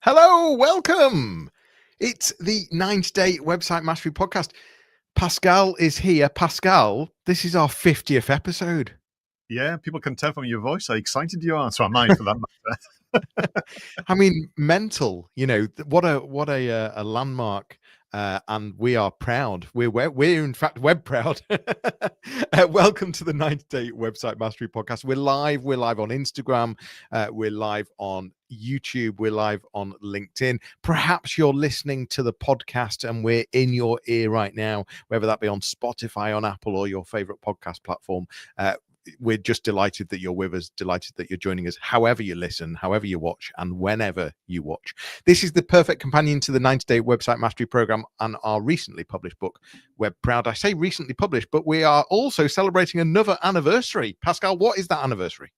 Hello, welcome. It's the 90-Day Website Mastery Podcast. Pascal is here. Pascal, this is our 50th episode. Yeah, people can tell from your voice how excited you are. So am I, for that matter. I mean, mental. You know, what a landmark. And we are proud. We're in fact web proud. Welcome to the 90-Day Website Mastery Podcast. We're live on Instagram. We're live on YouTube. We're live on LinkedIn. Perhaps you're listening to the podcast and we're in your ear right now, whether that be on Spotify, on Apple, or your favorite podcast platform. We're just delighted that you're with us, delighted that you're joining us, however you listen, however you watch, and whenever you watch. This is the perfect companion to the 90-Day Website Mastery Program and our recently published book, WebProud. I say recently published, but we are also celebrating another anniversary. Pascal, what is that anniversary?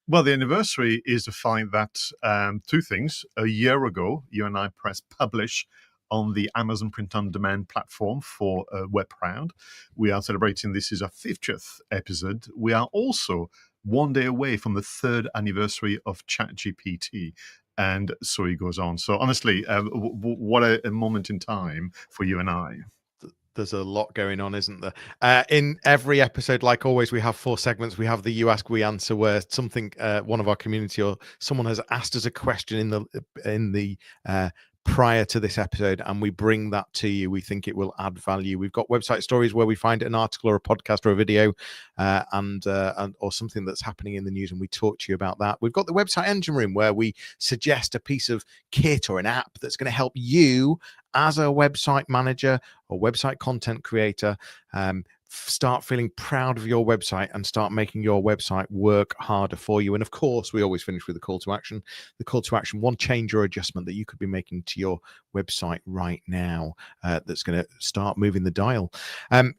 Well, the anniversary is the fact that two things. A year ago, you and I pressed publish on the Amazon Print on Demand platform for WebProud. We are celebrating, this is our 50th episode. We are also one day away from the third anniversary of ChatGPT. And so it goes on. So honestly, what a moment in time for you and I. There's a lot going on, isn't there? In every episode, like always, we have 4 segments. We have the You Ask, We Answer, where something, one of our community or someone has asked us a question in the prior to this episode, and we bring that to you. We think it will add value. We've got website stories where we find an article or a podcast or a video and or something that's happening in the news, and we talk to you about that. We've got the website engine room where we suggest a piece of kit or an app that's going to help you as a website manager or website content creator start feeling proud of your website and start making your website work harder for you. And of course, we always finish with a call to action. The call to action, one change or adjustment that you could be making to your website right now that's going to start moving the dial.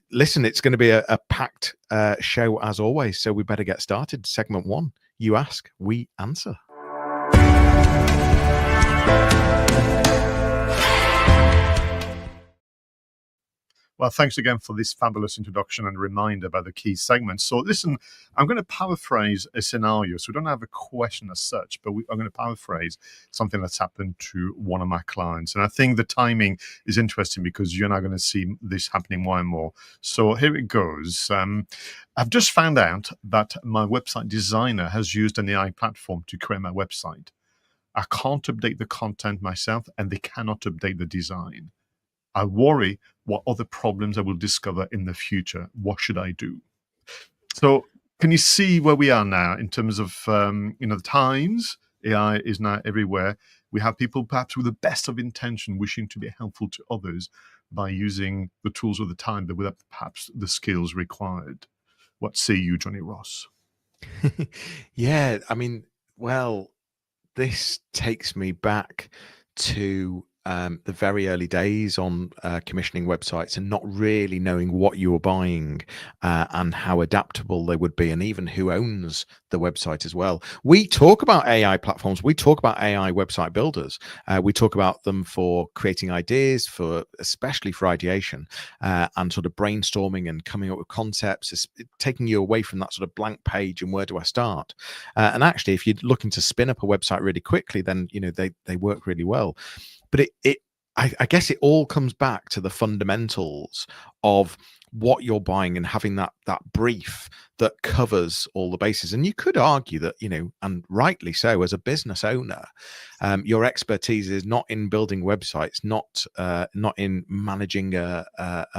Listen, it's going to be a packed show as always, so we better get started. Segment 1, You Ask, We Answer. Well, thanks again for this fabulous introduction and reminder about the key segments. So listen, I'm going to paraphrase a scenario. So we don't have a question as such, but I'm going to paraphrase something that's happened to one of my clients. And I think the timing is interesting because you're now going to see this happening more and more. So here it goes. I've just found out that my website designer has used an AI platform to create my website. I can't update the content myself, and they cannot update the design. I worry what other problems I will discover in the future. What should I do? So can you see where we are now in terms of, the times? AI is now everywhere. We have people perhaps with the best of intention wishing to be helpful to others by using the tools of the time, but without perhaps the skills required. What say you, Jonny Ross? Yeah, I mean, well, this takes me back to the very early days on commissioning websites and not really knowing what you were buying and how adaptable they would be, and even who owns the website as well. We talk about AI platforms. We talk about AI website builders. We talk about them for creating ideas, especially for ideation and sort of brainstorming and coming up with concepts. It's taking you away from that sort of blank page and where do I start? And actually, if you're looking to spin up a website really quickly, then they work really well. But I guess it all comes back to the fundamentals of what you're buying and having that brief that covers all the bases. And you could argue that, and rightly so, as a business owner, your expertise is not in building websites, not in managing a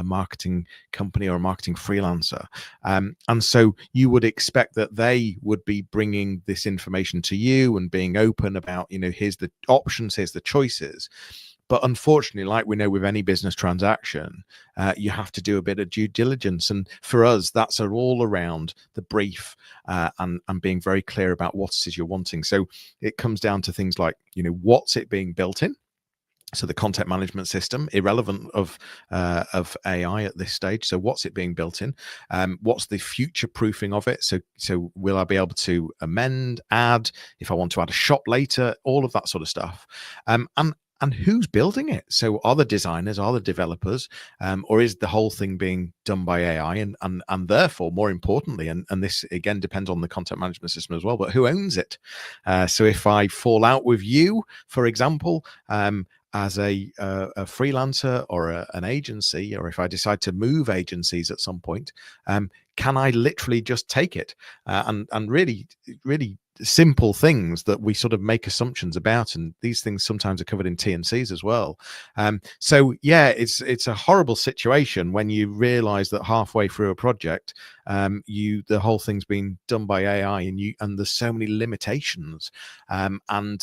marketing company or a marketing freelancer. And so you would expect that they would be bringing this information to you and being open about, here's the options, here's the choices. But unfortunately, like we know with any business transaction, you have to do a bit of due diligence. And for us, that's all around the brief and being very clear about what it is you're wanting. So it comes down to things like, what's it being built in? So the content management system, irrelevant of AI at this stage. So what's it being built in? What's the future proofing of it? So will I be able to amend, add, if I want to add a shop later, all of that sort of stuff. and who's building it? So are the designers, are the developers, or is the whole thing being done by AI? And therefore, more importantly, and this again depends on the content management system as well, but who owns it? So if I fall out with you, for example, as a freelancer or an agency, or if I decide to move agencies at some point, can I literally just take it? And really, really simple things that we sort of make assumptions about, and these things sometimes are covered in T&Cs as well. So yeah, it's a horrible situation when you realize that halfway through a project, the whole thing's been done by AI, and there's so many limitations, and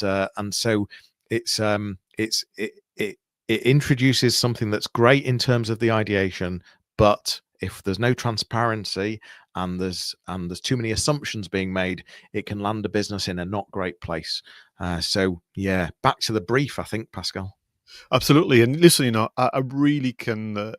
so it introduces something that's great in terms of the ideation, but if there's no transparency and there's too many assumptions being made, it can land a business in a not great place. So yeah, back to the brief, I think, Pascal. Absolutely. And listen, I really can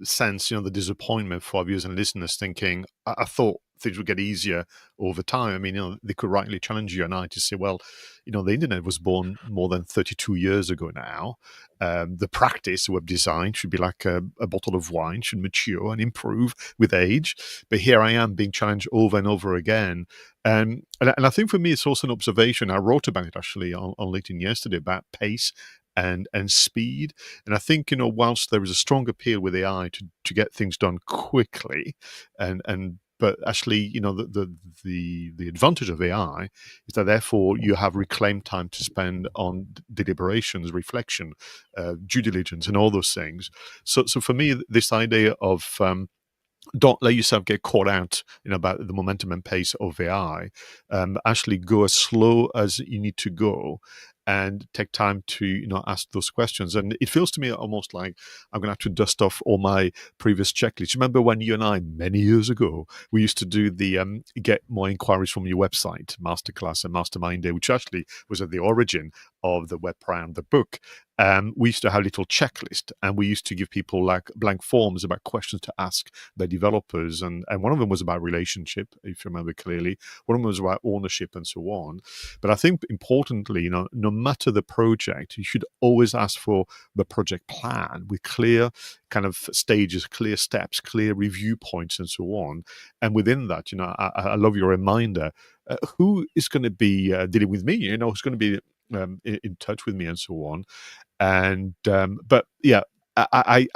sense, the disappointment for our viewers and listeners thinking, I thought things would get easier over time. I mean, they could rightly challenge you and I to say, well, the internet was born more than 32 years ago now. The practice, web design, should be like a bottle of wine, should mature and improve with age. But here I am being challenged over and over again. And I think for me, it's also an observation. I wrote about it actually on LinkedIn yesterday about pace and speed. And I think, whilst there is a strong appeal with AI to get things done quickly, but actually, the advantage of AI is that therefore you have reclaimed time to spend on deliberations, reflection, due diligence, and all those things. So for me, this idea of don't let yourself get caught out, about the momentum and pace of AI. Actually, go as slow as you need to go, and take time to ask those questions. And it feels to me almost like I'm going to have to dust off all my previous checklists. Remember when you and I, many years ago, we used to do the get more inquiries from your website masterclass and mastermind day, which actually was at the origin of the WebProud, the book. We used to have a little checklist, and we used to give people like blank forms about questions to ask their developers. And one of them was about relationship, if you remember clearly. One of them was about ownership and so on. But I think importantly, no matter the project, you should always ask for the project plan with clear kind of stages, clear steps, clear review points, and so on. And within that, I love your reminder. Who is going to be dealing with me? Who's going to be in touch with me, and so on. And but yeah, I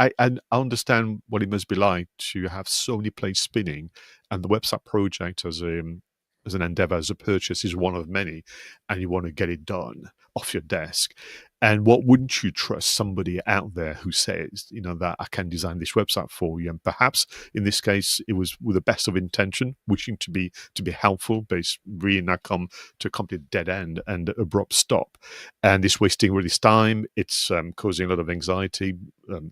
understand what it must be like to have so many plates spinning, and the website project as an endeavor, as a purchase, is one of many, and you want to get it done off your desk. And what wouldn't you trust somebody out there who says, that I can design this website for you? And perhaps in this case, it was with the best of intention, wishing to be helpful, but it's really now come to a complete dead end and abrupt stop. And it's wasting really time. It's causing a lot of anxiety.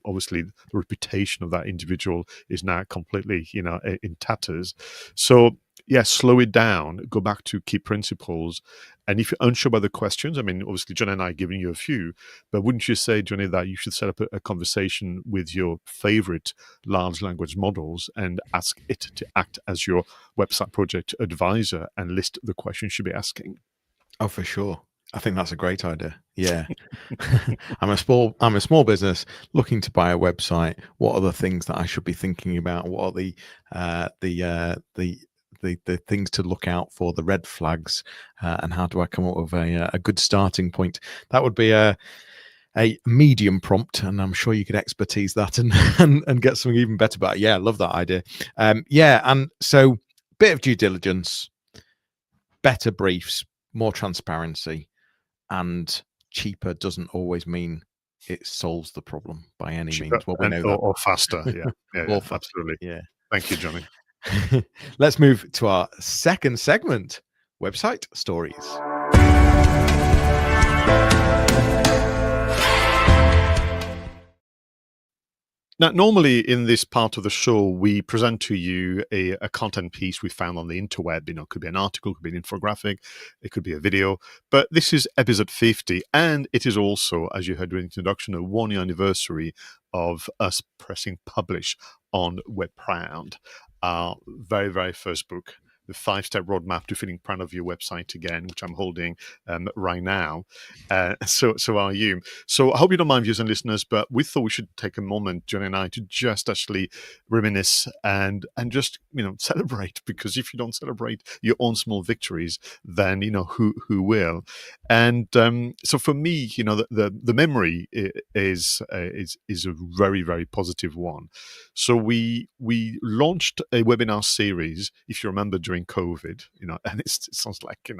Obviously, the reputation of that individual is now completely, in tatters. So yeah, slow it down, go back to key principles. And if you're unsure about the questions, I mean, obviously, John and I are giving you a few, but wouldn't you say, Johnny, that you should set up a conversation with your favorite large language models and ask it to act as your website project advisor and list the questions you should be asking? Oh, for sure. I think that's a great idea. Yeah. I'm a small business looking to buy a website. What are the things that I should be thinking about? What are the things to look out for, the red flags, and how do I come up with a good starting point? That would be a medium prompt, and I'm sure you could expertise that and get something even better. But yeah, I love that idea. Yeah, and so bit of due diligence, better briefs, more transparency, and cheaper doesn't always mean it solves the problem by any Cheaper means. Well, we know that. or faster. Yeah, yeah, Faster. absolutely. Yeah. Thank you, Johnny. Let's move to our second segment, website stories. Now, normally in this part of the show, we present to you a content piece we found on the interweb. It could be an article, it could be an infographic, it could be a video. But this is episode 50, and it is also, as you heard during the introduction, a 1-year anniversary of us pressing publish on WebProud, our very, very first book. the 5-step roadmap to feeling proud of your website again, which I'm holding right now. So are you. So I hope you don't mind, viewers and listeners, but we thought we should take a moment, Jonny and I, to just actually reminisce and just celebrate, because if you don't celebrate your own small victories, then who will. And so for me, the memory is a very, very positive one. So we launched a webinar series, if you remember, during COVID, and it sounds like,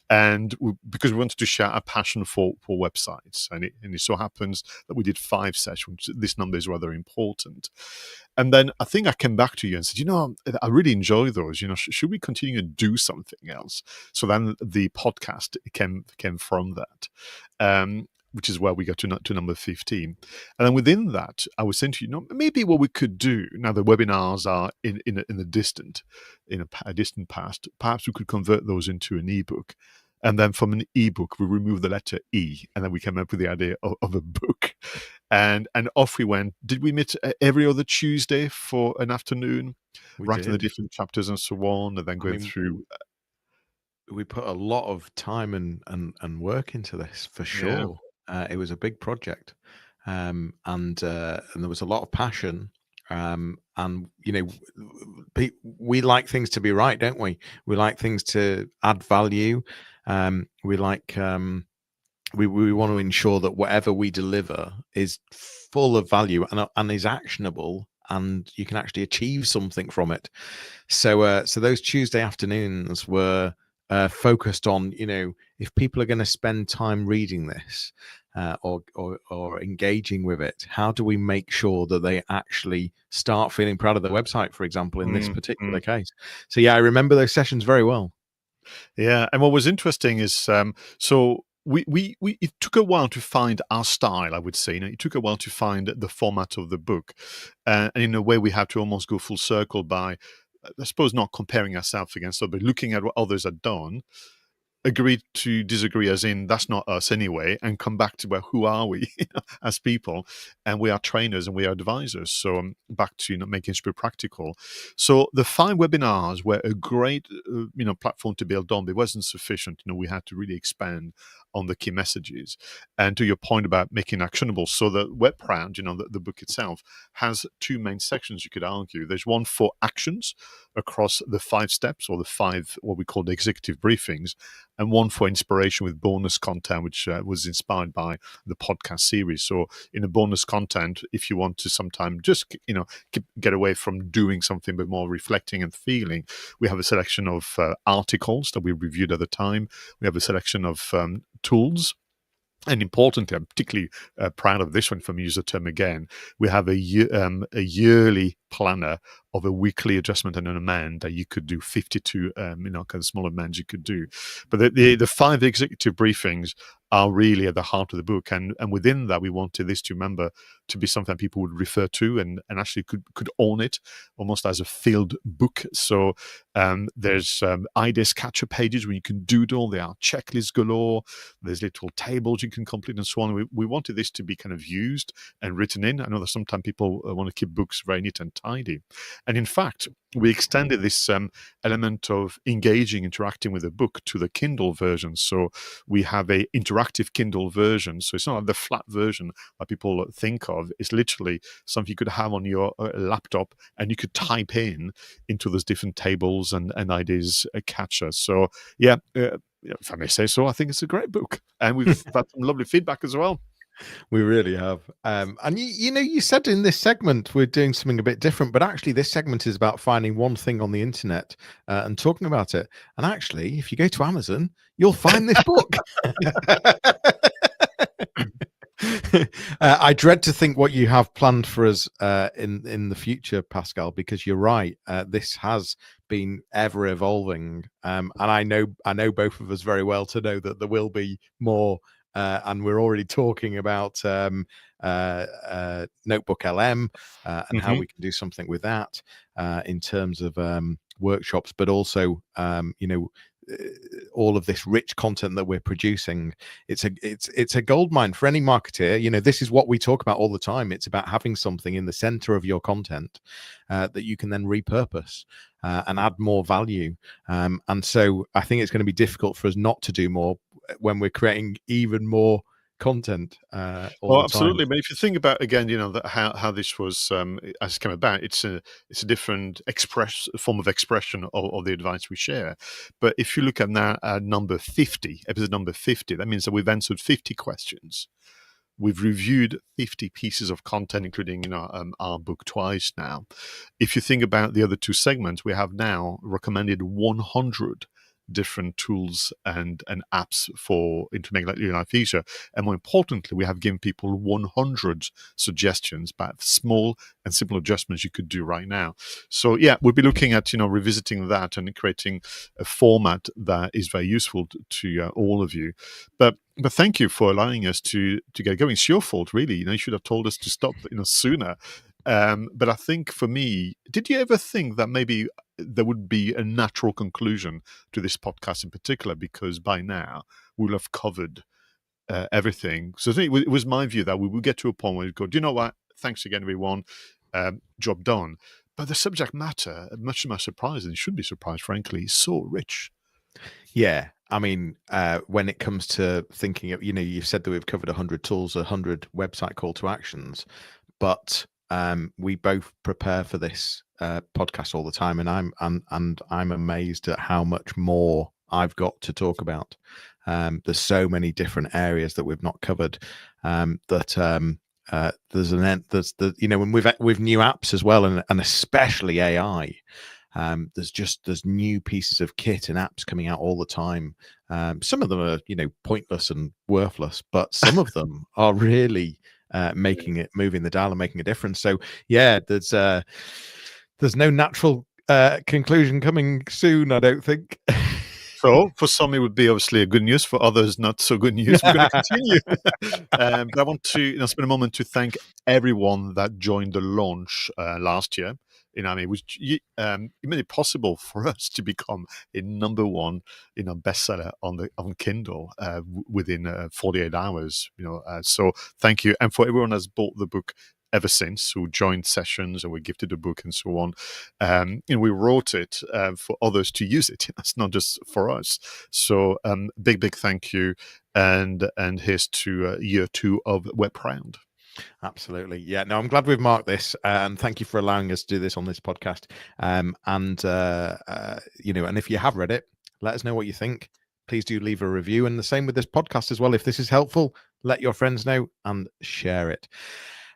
and because we wanted to share our passion for websites, and it so happens that we did 5 sessions. This number is rather important. And then I think I came back to you and said, I really enjoy those. Should we continue to do something else? So then the podcast came from that. Which is where we got to number 15. And then within that, I was saying to you, maybe what we could do, now the webinars are in a distant past, perhaps we could convert those into an ebook. And then from an ebook, we remove the letter E, and then we came up with the idea of a book. And off we went. Did we meet every other Tuesday for an afternoon, writing the different chapters and so on, and then going through? We put a lot of time and work into this, for sure. Yeah. It was a big project, and there was a lot of passion. And we like things to be right, don't we? We like things to add value. We like we want to ensure that whatever we deliver is full of value and is actionable, and you can actually achieve something from it. So those Tuesday afternoons were focused on, if people are going to spend time reading this or engaging with it, how do we make sure that they actually start feeling proud of their website, for example, in this particular case? So yeah, I remember those sessions very well. Yeah, and what was interesting is so we it took a while to find our style, I would say. It took a while to find the format of the book, and in a way we had to almost go full circle by, I suppose, not comparing ourselves against others, but looking at what others had done, agreed to disagree, as in that's not us anyway, and come back to, well, who are we as people? And we are trainers and we are advisors. So back to making it practical. So the 5 webinars were a great platform to build on. It wasn't sufficient. We had to really expand on the key messages. And to your point about making actionable, so the WebProud, the book itself has 2 main sections, you could argue. There's one for actions across the 5 steps, or the 5 what we call the executive briefings, and one for inspiration with bonus content, which was inspired by the podcast series. So in the bonus content, if you want to sometime just get away from doing something but more reflecting and feeling, we have a selection of articles that we reviewed at the time. We have a selection of tools. And importantly, I'm particularly proud of this one from User Term again. We have a yearly planner of a weekly adjustment and an amend that you could do 52, kind of small amends you could do. But the 5 executive briefings are really at the heart of the book. And within that, we wanted this to be something people would refer to and actually could own it almost as a field book. So there's ideas catcher pages where you can doodle. There are checklists galore. There's little tables you can complete and so on. We wanted this to be kind of used and written in. I know that sometimes people want to keep books very neat and tidy. And in fact, we extended this element of interacting with the book to the Kindle version. So we have a interactive Kindle version. So it's not like the flat version that people think of. It's literally something you could have on your laptop, and you could type into those different tables and ideas catcher. So yeah, if I may say so, I think it's a great book, and we've had some lovely feedback as well. We really have. And you said in this segment we're doing something a bit different, but actually this segment is about finding one thing on the internet and talking about it. And actually, if you go to Amazon, you'll find this book. I dread to think what you have planned for us in the future, Pascal, because you're right. This has been ever evolving, and I know both of us very well to know that there will be more. And we're already talking about Notebook LM and how we can do something with that in terms of workshops, but also all of this rich content that we're producing. It's a gold mine for any marketer. You know, this is what we talk about all the time. It's about having something in the center of your content that you can then repurpose and add more value. And so I think it's going to be difficult for us not to do more when we're creating even more content all the absolutely. time. But if you think about again, that how this was has come about, it's a different form of expression of the advice we share. But if you look at now number 50, episode number 50, that means that we've answered 50 questions. We've reviewed 50 pieces of content, including our book twice now. If you think about the other two segments, we have now recommended 100 different tools and apps to make your life easier. And more importantly, we have given people 100 suggestions about small and simple adjustments you could do right now. So yeah, we'll be looking at revisiting that and creating a format that is very useful to all of you. But thank you for allowing us to get going. It's your fault, really. You should have told us to stop sooner. But I think for me, did you ever think that maybe there would be a natural conclusion to this podcast in particular? Because by now we'll have covered everything. So I think it was my view that we would get to a point where we go, do you know what? Thanks again, everyone. Job done. But the subject matter, much to my surprise, and you should be surprised, frankly, is so rich. Yeah. I mean, when it comes to thinking of, you've said that we've covered 100 tools, 100 website call to actions, but we both prepare for this podcast all the time, and I'm amazed at how much more I've got to talk about. There's so many different areas that we've not covered. There's when we've new apps as well, and especially AI. There's new pieces of kit and apps coming out all the time. Some of them are pointless and worthless, but some of them are really moving the dial and making a difference. So yeah, there's no natural conclusion coming soon, I don't think. So for some, it would be obviously a good news. For others, not so good news. We're going to continue. But I want to spend a moment to thank everyone that joined the launch last year. Which it made it possible for us to become a number one, bestseller on Kindle within 48 hours. So thank you, and for everyone that's bought the book ever since, who joined sessions and we gifted a book and so on. We wrote it for others to use it. It's not just for us. So big thank you, and here's to year 2 of WebProud. Absolutely. Yeah, no, I'm glad we've marked this, and thank you for allowing us to do this on this podcast. And if you have read it, let us know what you think. Please do leave a review, and the same with this podcast as well. If this is helpful, let your friends know and share it.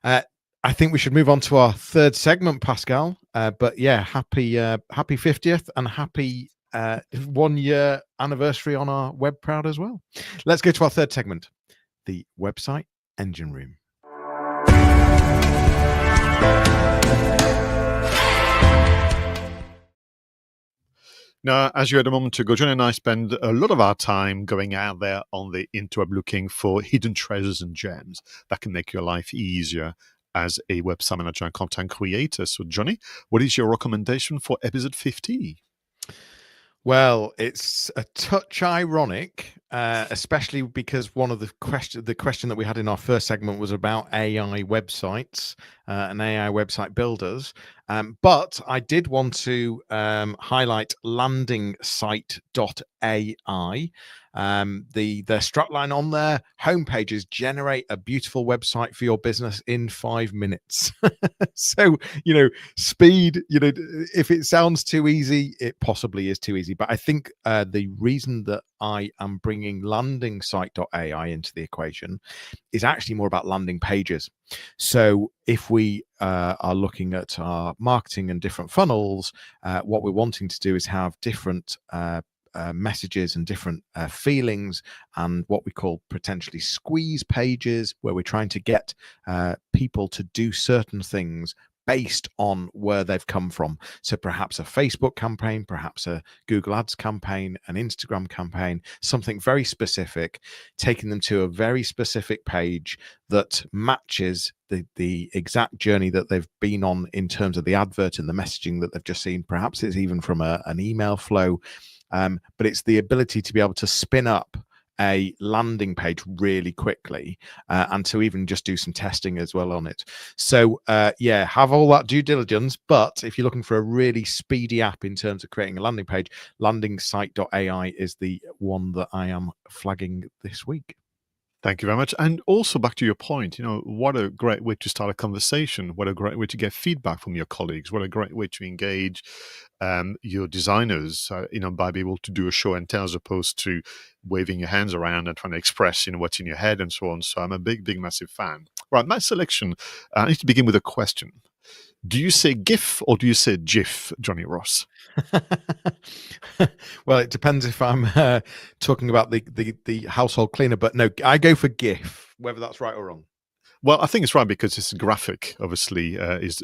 I think we should move on to our third segment, Pascal. But yeah, happy 50th and happy 1 year anniversary on our WebProud as well. Let's go to our third segment, the website engine room. Now, as you had a moment ago, Jonny and I spend a lot of our time going out there on the interweb looking for hidden treasures and gems that can make your life easier as a website manager and content creator. So, Jonny, what is your recommendation for episode 50? Well, it's a touch ironic, especially because one of the question that we had in our first segment was about AI websites and AI website builders. But I did want to highlight LandingSite.ai. The strapline on their homepages: generate a beautiful website for your business in 5 minutes. So, speed, if it sounds too easy, it possibly is too easy. But I think the reason that I am bringing LandingSite.ai into the equation is actually more about landing pages. So if we are looking at our marketing and different funnels, what we're wanting to do is have different messages and different feelings, and what we call potentially squeeze pages, where we're trying to get people to do certain things based on where they've come from. So perhaps a Facebook campaign, perhaps a Google Ads campaign, an Instagram campaign, something very specific, taking them to a very specific page that matches the exact journey that they've been on in terms of the advert and the messaging that they've just seen. Perhaps it's even from an email flow. but it's the ability to be able to spin up a landing page really quickly, and to even just do some testing as well on it. So yeah, have all that due diligence, but if you're looking for a really speedy app in terms of creating a landing page, LandingSite.ai is the one that I am flagging this week. Thank you very much. And also back to your point, what a great way to start a conversation. What a great way to get feedback from your colleagues. What a great way to engage your designers, by being able to do a show and tell as opposed to waving your hands around and trying to express, what's in your head and so on. So I'm a big, big, massive fan. Right, my selection, I need to begin with a question. Do you say GIF or do you say GIF, Johnny Ross? Well, it depends if I'm talking about the household cleaner, but no, I go for GIF, whether that's right or wrong. Well, I think it's right because it's graphic, obviously, is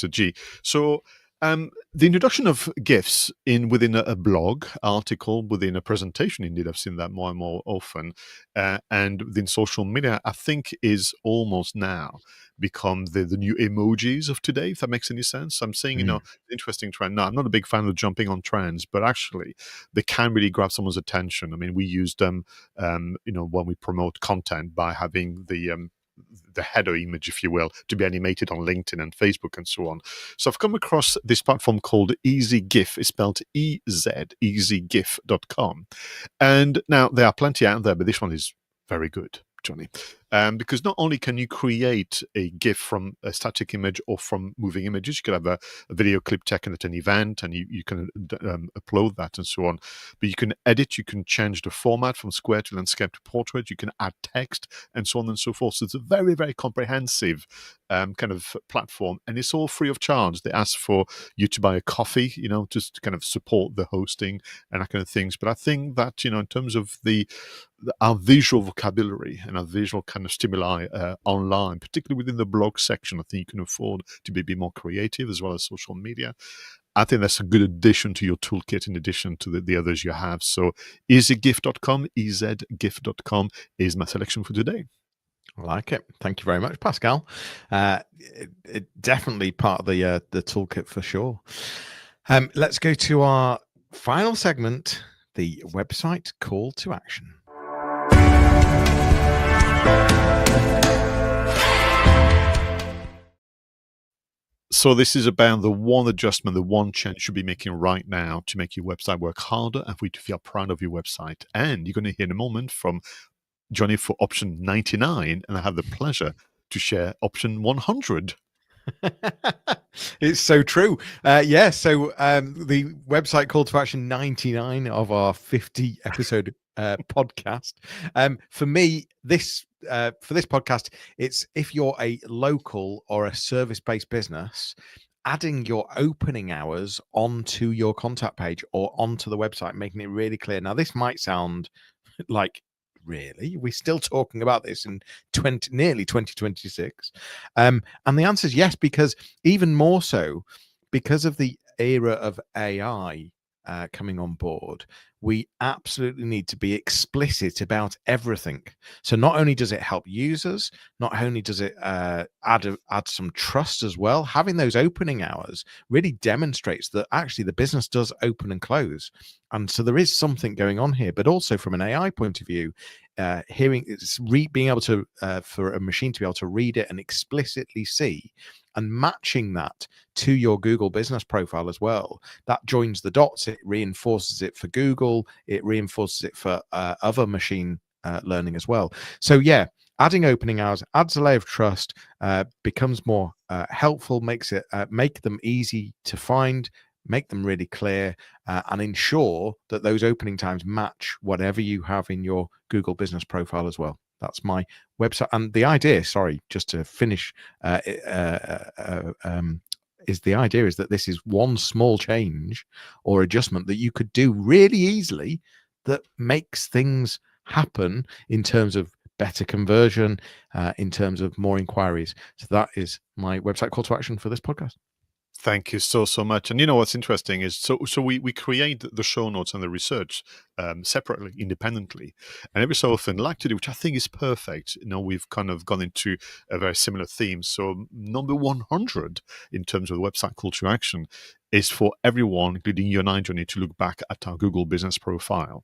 a G. So the introduction of GIFs within a blog article, within a presentation, indeed, I've seen that more and more often, and within social media, I think is almost now become the new emojis of today, if that makes any sense. I'm saying, interesting trend. Now, I'm not a big fan of jumping on trends, but actually they can really grab someone's attention. I mean, we use them, when we promote content by having the header image, if you will, to be animated on LinkedIn and Facebook and so on. So I've come across this platform called EasyGIF. It's spelled EZ, easygif.com. And now there are plenty out there, but this one is very good, Johnny. Because not only can you create a GIF from a static image or from moving images, you could have a video clip taken at an event and you can upload that and so on. But you can edit, you can change the format from square to landscape to portrait, you can add text and so on and so forth. So it's a very, very comprehensive kind of platform, and it's all free of charge. They ask for you to buy a coffee, just to kind of support the hosting and that kind of things. But I think that, in terms of our visual vocabulary and our visual kind of stimuli online, particularly within the blog section, I think you can afford to be a bit more creative as well as social media. I think that's a good addition to your toolkit in addition to the others you have. So easygif.com, ezgif.com is my selection for today. I like it. Thank you very much, Pascal. It definitely part of the toolkit for sure. Let's go to our final segment, the website call to action. So this is about the one adjustment, the one change you should be making right now to make your website work harder and for you to feel proud of your website. And you're going to hear in a moment from Johnny for option 99, and I have the pleasure to share option 100. It's so true. Yeah, so the website call to action 99 of our 50 episode podcast. For me, for this podcast, it's if you're a local or a service-based business, adding your opening hours onto your contact page or onto the website, making it really clear. Now, this might sound like, really, we're still talking about this in nearly 2026, and the answer is yes, because even more so because of the era of AI coming on board, we absolutely need to be explicit about everything. So not only does it help users, not only does it add some trust as well, having those opening hours really demonstrates that actually the business does open and close. And so there is something going on here, but also from an AI point of view, being able to for a machine to be able to read it and explicitly see, and matching that to your Google business profile as well. That joins the dots. It reinforces it for Google. It reinforces it for other machine learning as well. So yeah, adding opening hours adds a layer of trust, becomes more helpful, makes it make them easy to find, make them really clear, and ensure that those opening times match whatever you have in your Google business profile as well. That's my website. And the idea, sorry, just to finish, is the idea is that this is one small change or adjustment that you could do really easily that makes things happen in terms of better conversion, in terms of more inquiries. So that is my website call to action for this podcast. Thank you so much. And what's interesting is so we create the show notes and the research separately, independently, and every so often like to do, which I think is perfect. We've kind of gone into a very similar theme. So number 100 in terms of the website call to action is for everyone, including you and I, Jonny, to look back at our Google business profile.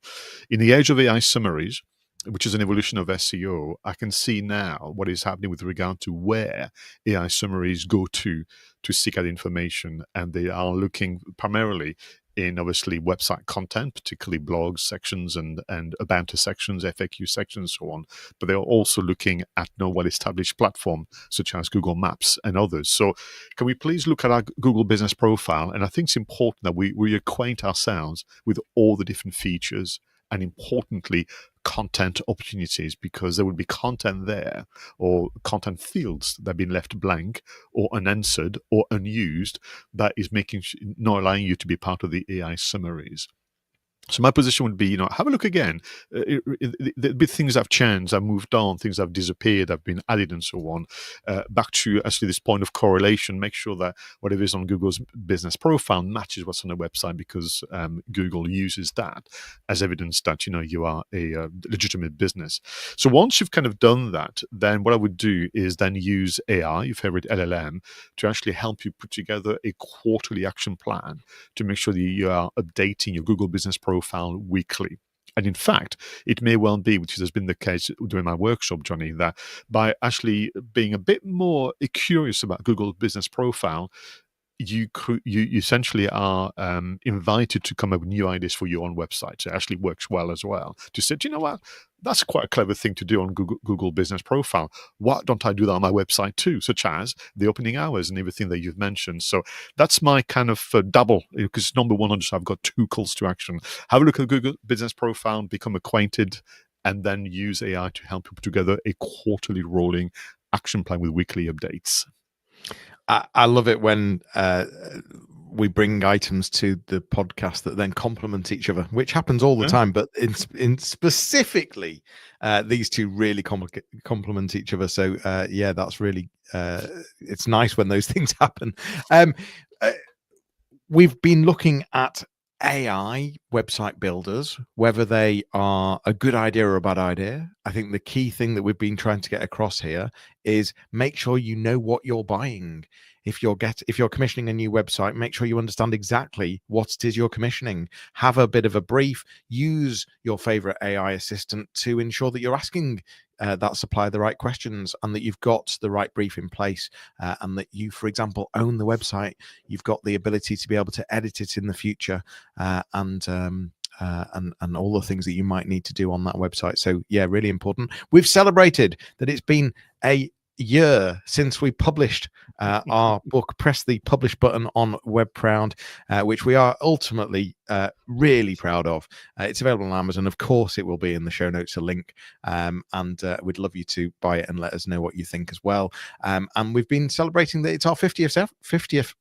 In the age of AI summaries, which is an evolution of SEO, I can see now what is happening with regard to where AI summaries go to seek out information. And they are looking primarily in, obviously, website content, particularly blogs sections and about us sections, FAQ sections, so on. But they're also looking at well-established platforms such as Google Maps and others. So can we please look at our Google business profile? And I think it's important that we acquaint ourselves with all the different features and, importantly, content opportunities, because there will be content there or content fields that have been left blank or unanswered or unused that is not allowing you to be part of the AI summaries. So my position would be, have a look again. The big things have changed, have moved on, things have disappeared, have been added, and so on. Back to actually this point of correlation, make sure that whatever is on Google's business profile matches what's on the website, because Google uses that as evidence that you are a legitimate business. So once you've kind of done that, then what I would do is then use AI, your favorite LLM, to actually help you put together a quarterly action plan to make sure that you are updating your Google business profile weekly. And in fact, it may well be, which has been the case during my workshop, Jonny, that by actually being a bit more curious about Google business profile, you essentially are invited to come up with new ideas for your own website. So it actually works well as well. To say, do you know what? That's quite a clever thing to do on Google business profile. Why don't I do that on my website too? Such as the opening hours and everything that you've mentioned. So that's my kind of double, because number one, I've got two calls to action. Have a look at Google business profile, become acquainted, and then use AI to help you put together a quarterly rolling action plan with weekly updates. I love it when we bring items to the podcast that then complement each other, which happens all the time. But in specifically, these two really complement each other. So yeah, that's really it's nice when those things happen. We've been looking at AI website builders, whether they are a good idea or a bad idea. I think the key thing that we've been trying to get across here is make sure you know what you're buying. If you're commissioning a new website, make sure you understand exactly what it is you're commissioning. Have a bit of a brief. Use your favorite AI assistant to ensure that you're asking that supplier the right questions, and that you've got the right brief in place, and that you, for example, own the website. You've got the ability to be able to edit it in the future, and all the things that you might need to do on that website. So yeah, really important. We've celebrated that it's been a year since we published our book. Press the publish button on WebProud, which we are ultimately really proud of. It's available on Amazon. Of course, it will be in the show notes, a link, and we'd love you to buy it and let us know what you think as well. And we've been celebrating that it's our 50th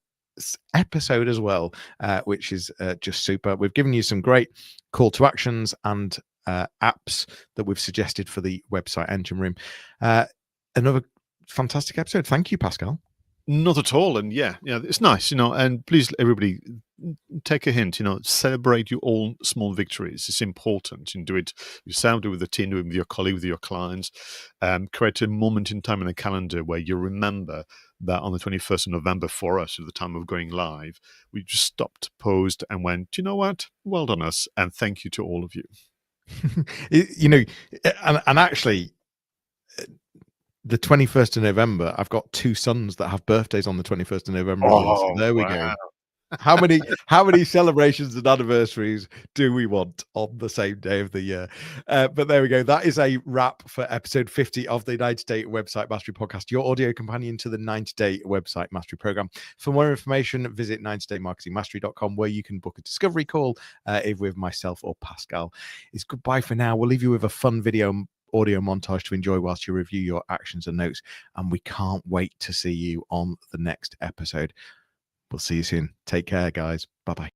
episode as well, which is just super. We've given you some great call to actions and apps that we've suggested for the website engine room. Another fantastic episode. Thank you, Pascal. Not at all. And yeah, it's nice, and please, everybody, take a hint, celebrate your own small victories. It's important. And do it yourself, do it with the team, do it with your colleague, with your clients. Create a moment in time in the calendar where you remember that on the 21st of November, for us, at the time of going live, we just stopped, paused, and went, do you know what? Well done us. And thank you to all of you. And actually, the 21st of November, I've got two sons that have birthdays on the 21st of November. So there we go. How many celebrations and anniversaries do we want on the same day of the year? But there we go. That is a wrap for episode 50 of the 90-Day Website Mastery Podcast, your audio companion to the 90-Day Website Mastery Program. For more information, visit 90daymarketingmastery.com, where you can book a discovery call either with myself or Pascal. It's goodbye for now. We'll leave you with a fun audio montage to enjoy whilst you review your actions and notes, and we can't wait to see you on the next episode. We'll see you soon. Take care, guys. Bye-bye.